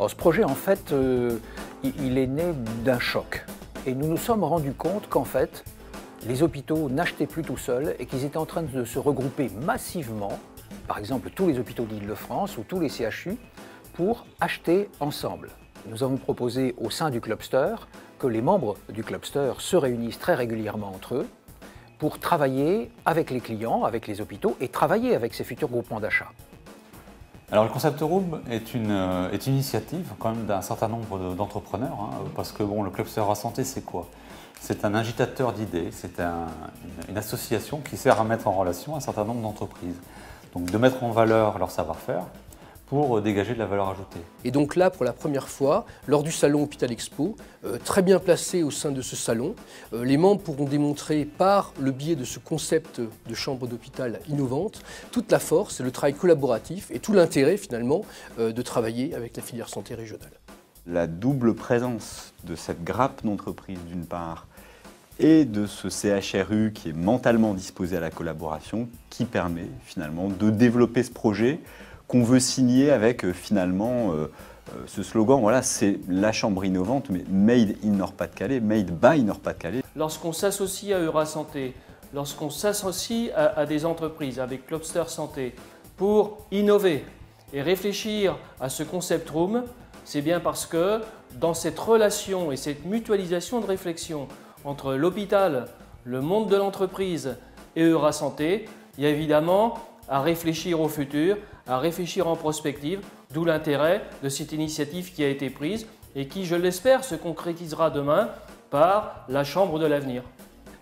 Alors, ce projet, en fait, il est né d'un choc. Et nous nous sommes rendus compte qu'en fait, les hôpitaux n'achetaient plus tout seuls et qu'ils étaient en train de se regrouper massivement, par exemple tous les hôpitaux d'Île-de-France ou tous les CHU, pour acheter ensemble. Nous avons proposé au sein du Clubster que les membres du Clubster se réunissent très régulièrement entre eux pour travailler avec les clients, avec les hôpitaux et travailler avec ces futurs groupements d'achat. Alors le Concept Room est une initiative quand même d'un certain nombre d'entrepreneurs, parce que bon, le Clubster à Santé, c'est quoi? C'est un agitateur d'idées, c'est une association qui sert à mettre en relation un certain nombre d'entreprises. Donc de mettre en valeur leur savoir-faire pour dégager de la valeur ajoutée. Et donc là, pour la première fois, lors du salon Hôpital Expo, très bien placé au sein de ce salon, les membres pourront démontrer par le biais de ce concept de chambre d'hôpital innovante toute la force et le travail collaboratif et tout l'intérêt finalement de travailler avec la filière santé régionale. La double présence de cette grappe d'entreprises d'une part et de ce CHRU qui est mentalement disposé à la collaboration qui permet finalement de développer ce projet qu'on veut signer avec finalement ce slogan, voilà, c'est la chambre innovante, mais made in Nord-Pas-de-Calais, made by Nord-Pas-de-Calais. Lorsqu'on s'associe à Eurasanté, lorsqu'on s'associe à des entreprises avec Clubster Santé pour innover et réfléchir à ce concept room, c'est bien parce que dans cette relation et cette mutualisation de réflexion entre l'hôpital, le monde de l'entreprise et Eurasanté, il y a évidemment à réfléchir au futur, à réfléchir en prospective, d'où l'intérêt de cette initiative qui a été prise et qui, je l'espère, se concrétisera demain par la Chambre de l'avenir.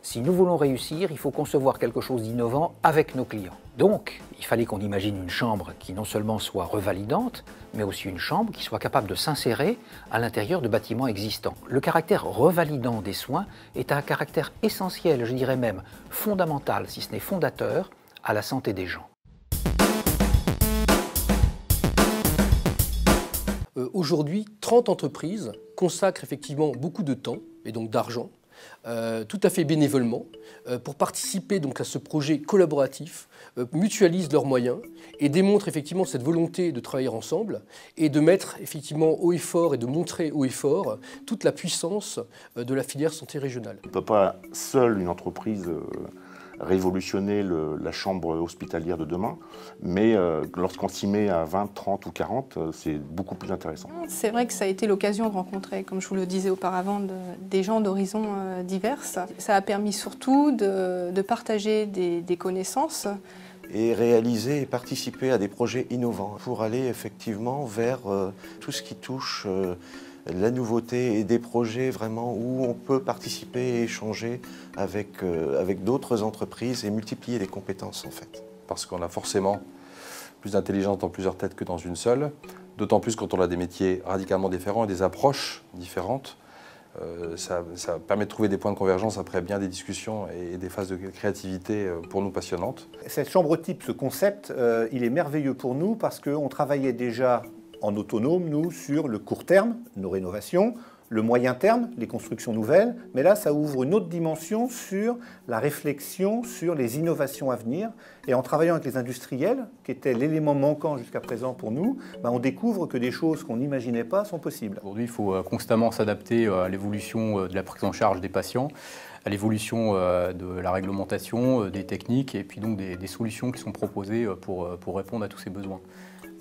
Si nous voulons réussir, il faut concevoir quelque chose d'innovant avec nos clients. Donc, il fallait qu'on imagine une chambre qui non seulement soit revalidante, mais aussi une chambre qui soit capable de s'insérer à l'intérieur de bâtiments existants. Le caractère revalidant des soins est un caractère essentiel, je dirais même fondamental, si ce n'est fondateur, à la santé des gens. Aujourd'hui, 30 entreprises consacrent effectivement beaucoup de temps et donc d'argent, tout à fait bénévolement, pour participer donc à ce projet collaboratif, mutualisent leurs moyens et démontrent effectivement cette volonté de travailler ensemble et de mettre effectivement haut et fort et de montrer haut et fort toute la puissance de la filière santé régionale. On ne peut pas seule une entreprise révolutionner la chambre hospitalière de demain, mais lorsqu'on s'y met à 20, 30 ou 40, c'est beaucoup plus intéressant. C'est vrai que ça a été l'occasion de rencontrer, comme je vous le disais auparavant, des gens d'horizons divers. Ça a permis surtout de partager des connaissances. Et réaliser et participer à des projets innovants pour aller effectivement vers tout ce qui touche la nouveauté et des projets vraiment où on peut participer et échanger avec d'autres entreprises et multiplier les compétences en fait. Parce qu'on a forcément plus d'intelligence dans plusieurs têtes que dans une seule, d'autant plus quand on a des métiers radicalement différents et des approches différentes. Ça permet de trouver des points de convergence après bien des discussions et des phases de créativité pour nous passionnantes. Cette chambre type, ce concept, il est merveilleux pour nous parce qu'on travaillait déjà en autonome, nous, sur le court terme, nos rénovations, le moyen terme, les constructions nouvelles, mais là, ça ouvre une autre dimension sur la réflexion, sur les innovations à venir. Et en travaillant avec les industriels, qui étaient l'élément manquant jusqu'à présent pour nous, on découvre que des choses qu'on n'imaginait pas sont possibles. Aujourd'hui, il faut constamment s'adapter à l'évolution de la prise en charge des patients, à l'évolution de la réglementation, des techniques et puis donc des solutions qui sont proposées pour répondre à tous ces besoins.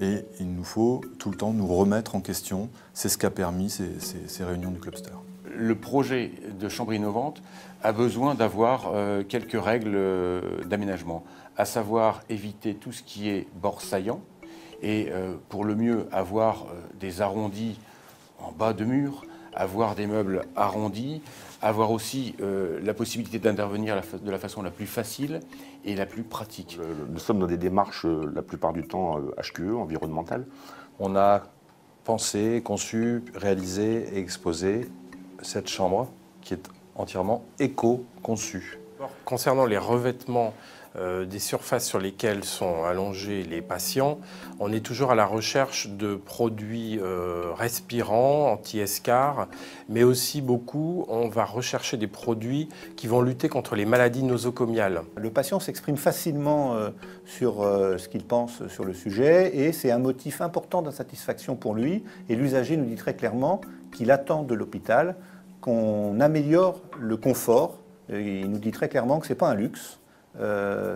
Et il nous faut tout le temps nous remettre en question. C'est ce qu'a permis ces réunions du Clubster. Le projet de chambre innovante a besoin d'avoir quelques règles d'aménagement, à savoir éviter tout ce qui est bord saillant et pour le mieux avoir des arrondis en bas de mur, avoir des meubles arrondis, avoir aussi la possibilité d'intervenir de la façon la plus facile et la plus pratique. Nous sommes dans des démarches, la plupart du temps, HQE, environnementales. On a pensé, conçu, réalisé et exposé cette chambre qui est entièrement éco-conçue. Concernant les revêtements des surfaces sur lesquelles sont allongés les patients, on est toujours à la recherche de produits respirants, anti-escarres, mais aussi beaucoup, on va rechercher des produits qui vont lutter contre les maladies nosocomiales. Le patient s'exprime facilement sur ce qu'il pense sur le sujet et c'est un motif important d'insatisfaction pour lui. Et l'usager nous dit très clairement qu'il attend de l'hôpital qu'on améliore le confort. Et il nous dit très clairement que ce n'est pas un luxe.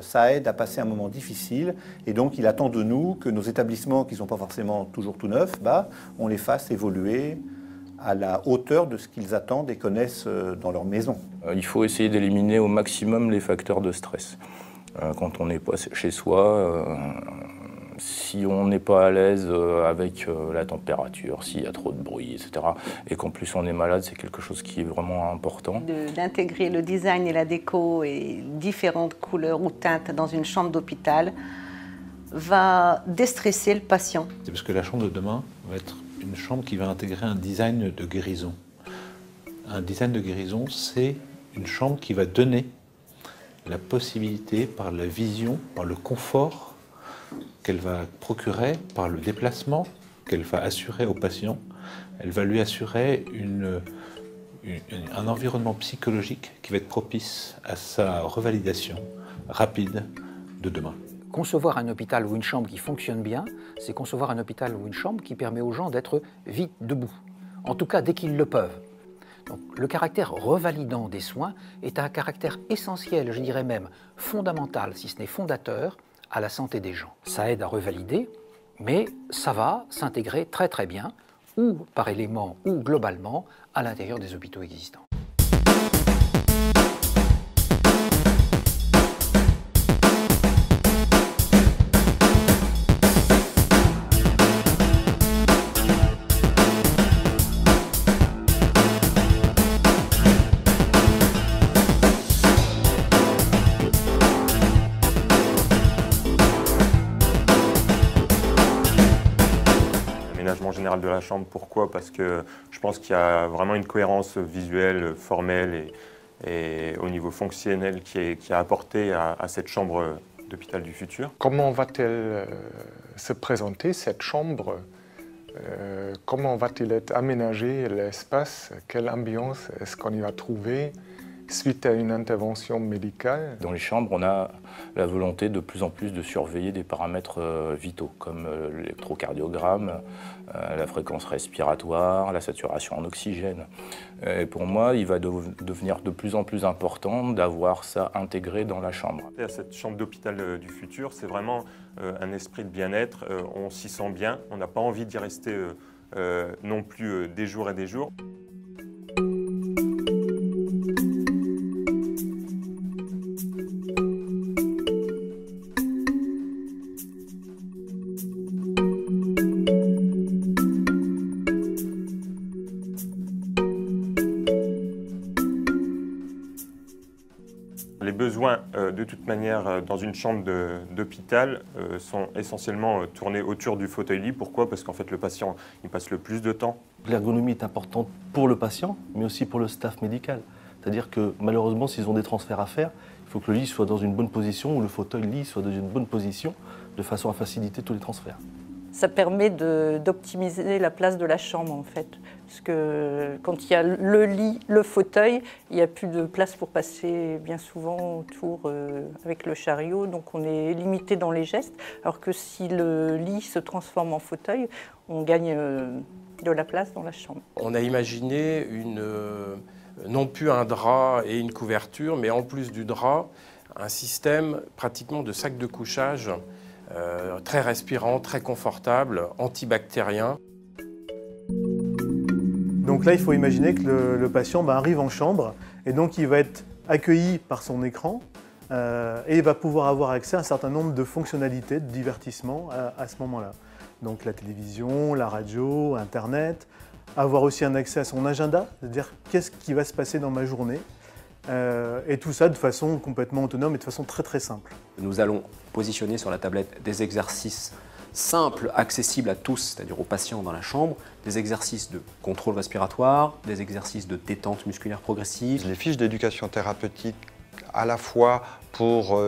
Ça aide à passer un moment difficile et donc il attend de nous que nos établissements qui ne sont pas forcément toujours tout neufs, on les fasse évoluer à la hauteur de ce qu'ils attendent et connaissent dans leur maison. Il faut essayer d'éliminer au maximum les facteurs de stress. Quand on n'est pas chez soi, si on n'est pas à l'aise avec la température, s'il y a trop de bruit, etc., et qu'en plus on est malade, c'est quelque chose qui est vraiment important. D'intégrer le design et la déco et différentes couleurs ou teintes dans une chambre d'hôpital va déstresser le patient. C'est parce que la chambre de demain va être une chambre qui va intégrer un design de guérison. Un design de guérison, c'est une chambre qui va donner la possibilité, par la vision, par le confort qu'elle va procurer, par le déplacement qu'elle va assurer au patient, elle va lui assurer un environnement psychologique qui va être propice à sa revalidation rapide de demain. Concevoir un hôpital ou une chambre qui fonctionne bien, c'est concevoir un hôpital ou une chambre qui permet aux gens d'être vite debout, en tout cas dès qu'ils le peuvent. Donc, le caractère revalidant des soins est un caractère essentiel, je dirais même fondamental, si ce n'est fondateur, à la santé des gens. Ça aide à revalider, mais ça va s'intégrer très très bien, ou par élément ou globalement, à l'intérieur des hôpitaux existants. Général de la chambre. Pourquoi? Parce que je pense qu'il y a vraiment une cohérence visuelle, formelle et au niveau fonctionnel qui est apportée à cette chambre d'hôpital du futur. Comment va-t-elle se présenter, cette chambre? Comment va-t-il être aménagé, l'espace? Quelle ambiance est-ce qu'on y va trouver suite à une intervention médicale? Dans les chambres, on a la volonté de plus en plus de surveiller des paramètres vitaux, comme l'électrocardiogramme, la fréquence respiratoire, la saturation en oxygène. Et pour moi, il va devenir de plus en plus important d'avoir ça intégré dans la chambre. Cette chambre d'hôpital du futur, c'est vraiment un esprit de bien-être. On s'y sent bien, on n'a pas envie d'y rester non plus des jours et des jours. Les besoins, de toute manière, dans une chambre d'hôpital sont essentiellement tournés autour du fauteuil-lit. Pourquoi? Parce qu'en fait, le patient il passe le plus de temps. L'ergonomie est importante pour le patient, mais aussi pour le staff médical. C'est-à-dire que malheureusement, s'ils ont des transferts à faire, il faut que le lit soit dans une bonne position ou le fauteuil-lit soit dans une bonne position de façon à faciliter tous les transferts. Ça permet d'optimiser la place de la chambre, en fait. Parce que quand il y a le lit, le fauteuil, il n'y a plus de place pour passer bien souvent autour avec le chariot. Donc on est limité dans les gestes. Alors que si le lit se transforme en fauteuil, on gagne de la place dans la chambre. On a imaginé non plus un drap et une couverture, mais en plus du drap, un système pratiquement de sac de couchage très respirant, très confortable, antibactérien. Donc là, il faut imaginer que le patient arrive en chambre et donc il va être accueilli par son écran et il va pouvoir avoir accès à un certain nombre de fonctionnalités, de divertissement à ce moment-là. Donc la télévision, la radio, Internet, avoir aussi un accès à son agenda, c'est-à-dire qu'est-ce qui va se passer dans ma journée. Et tout ça de façon complètement autonome et de façon très très simple. Nous allons positionner sur la tablette des exercices simples, accessibles à tous, c'est-à-dire aux patients dans la chambre, des exercices de contrôle respiratoire, des exercices de détente musculaire progressive. Les fiches d'éducation thérapeutique à la fois pour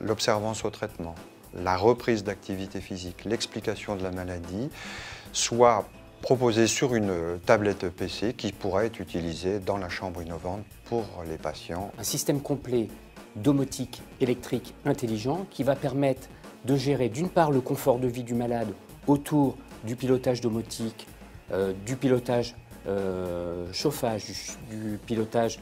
l'observance au traitement, la reprise d'activité physique, l'explication de la maladie, soit proposée sur une tablette PC qui pourra être utilisée dans la chambre innovante pour les patients. Un système complet domotique électrique intelligent qui va permettre de gérer d'une part le confort de vie du malade autour du pilotage domotique, du pilotage chauffage, du pilotage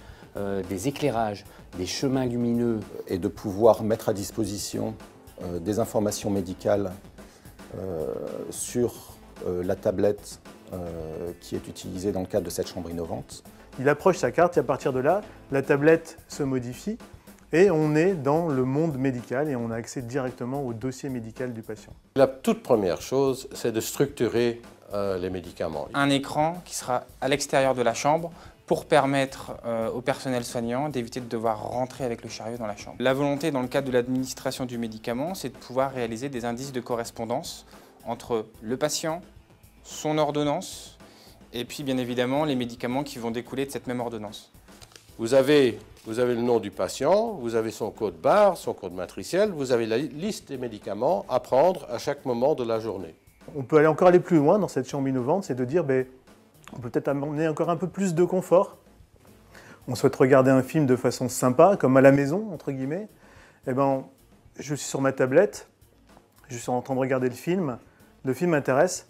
des éclairages, des chemins lumineux. Et de pouvoir mettre à disposition des informations médicales sur la tablette qui est utilisée dans le cadre de cette chambre innovante. Il approche sa carte et à partir de là, la tablette se modifie et on est dans le monde médical et on a accès directement au dossier médical du patient. La toute première chose, c'est de structurer les médicaments. Un écran qui sera à l'extérieur de la chambre pour permettre au personnel soignant d'éviter de devoir rentrer avec le chariot dans la chambre. La volonté dans le cadre de l'administration du médicament, c'est de pouvoir réaliser des indices de correspondance entre le patient, son ordonnance et puis bien évidemment les médicaments qui vont découler de cette même ordonnance. Vous avez le nom du patient, vous avez son code barre, son code matriciel, vous avez la liste des médicaments à prendre à chaque moment de la journée. On peut encore aller plus loin dans cette chambre innovante, c'est de dire on peut peut-être amener encore un peu plus de confort. On souhaite regarder un film de façon sympa, comme à la maison, entre guillemets. Je suis sur ma tablette, je suis en train de regarder le film m'intéresse,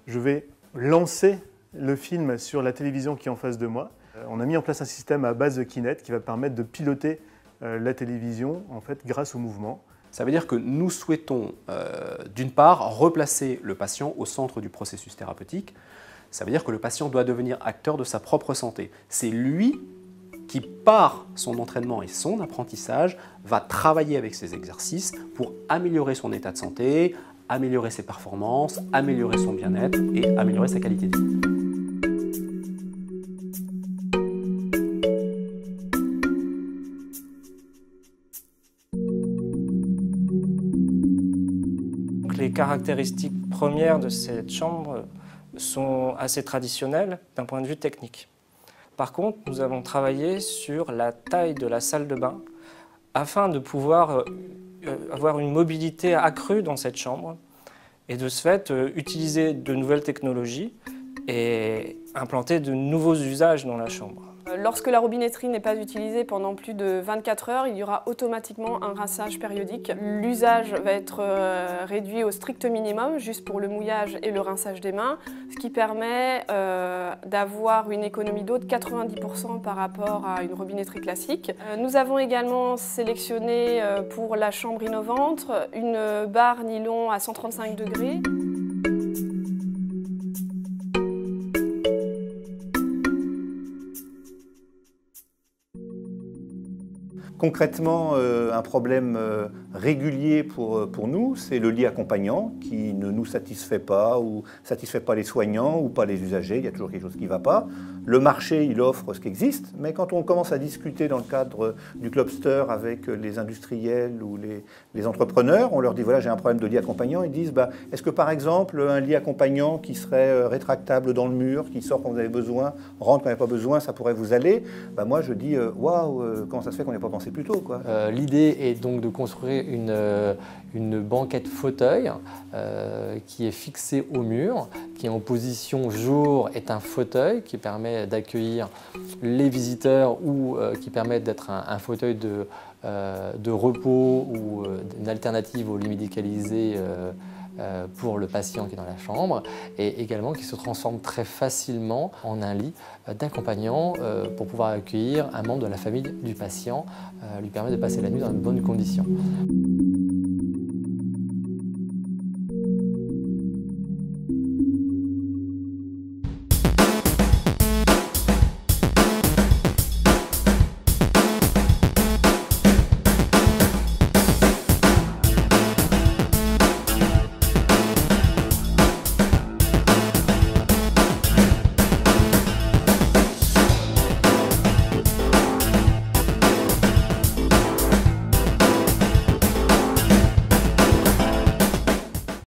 je vais lancer le film sur la télévision qui est en face de moi. On a mis en place un système à base de Kinect qui va permettre de piloter la télévision en fait, grâce au mouvement. Ça veut dire que nous souhaitons d'une part replacer le patient au centre du processus thérapeutique. Ça veut dire que le patient doit devenir acteur de sa propre santé. C'est lui qui, par son entraînement et son apprentissage, va travailler avec ses exercices pour améliorer son état de santé, améliorer ses performances, améliorer son bien-être et améliorer sa qualité de vie. Les caractéristiques premières de cette chambre sont assez traditionnelles d'un point de vue technique. Par contre, nous avons travaillé sur la taille de la salle de bain afin de pouvoir avoir une mobilité accrue dans cette chambre et de ce fait utiliser de nouvelles technologies et implanter de nouveaux usages dans la chambre. Lorsque la robinetterie n'est pas utilisée pendant plus de 24 heures, il y aura automatiquement un rinçage périodique. L'usage va être réduit au strict minimum, juste pour le mouillage et le rinçage des mains, ce qui permet d'avoir une économie d'eau de 90% par rapport à une robinetterie classique. Nous avons également sélectionné pour la chambre innovante une barre nylon à 135 degrés. Concrètement, un problème régulier pour nous, c'est le lit accompagnant qui ne nous satisfait pas ou ne satisfait pas les soignants ou pas les usagers. Il y a toujours quelque chose qui ne va pas. Le marché, il offre ce qui existe, mais quand on commence à discuter dans le cadre du Clubster avec les industriels ou les entrepreneurs, on leur dit voilà, j'ai un problème de lit accompagnant. Ils disent est-ce que par exemple un lit accompagnant qui serait rétractable dans le mur, qui sort quand vous avez besoin, rentre quand vous n'avez pas besoin, ça pourrait vous aller. Moi je dis waouh, comment ça se fait qu'on n'ait pas pensé plus tôt quoi. L'idée est donc de construire une banquette fauteuil qui est fixée au mur, qui est en position jour, est un fauteuil qui permet d'accueillir les visiteurs ou qui permet d'être un fauteuil de repos ou une alternative au lit médicalisé pour le patient qui est dans la chambre, et également qui se transforme très facilement en un lit d'accompagnant pour pouvoir accueillir un membre de la famille du patient, lui permet de passer la nuit dans de bonnes conditions.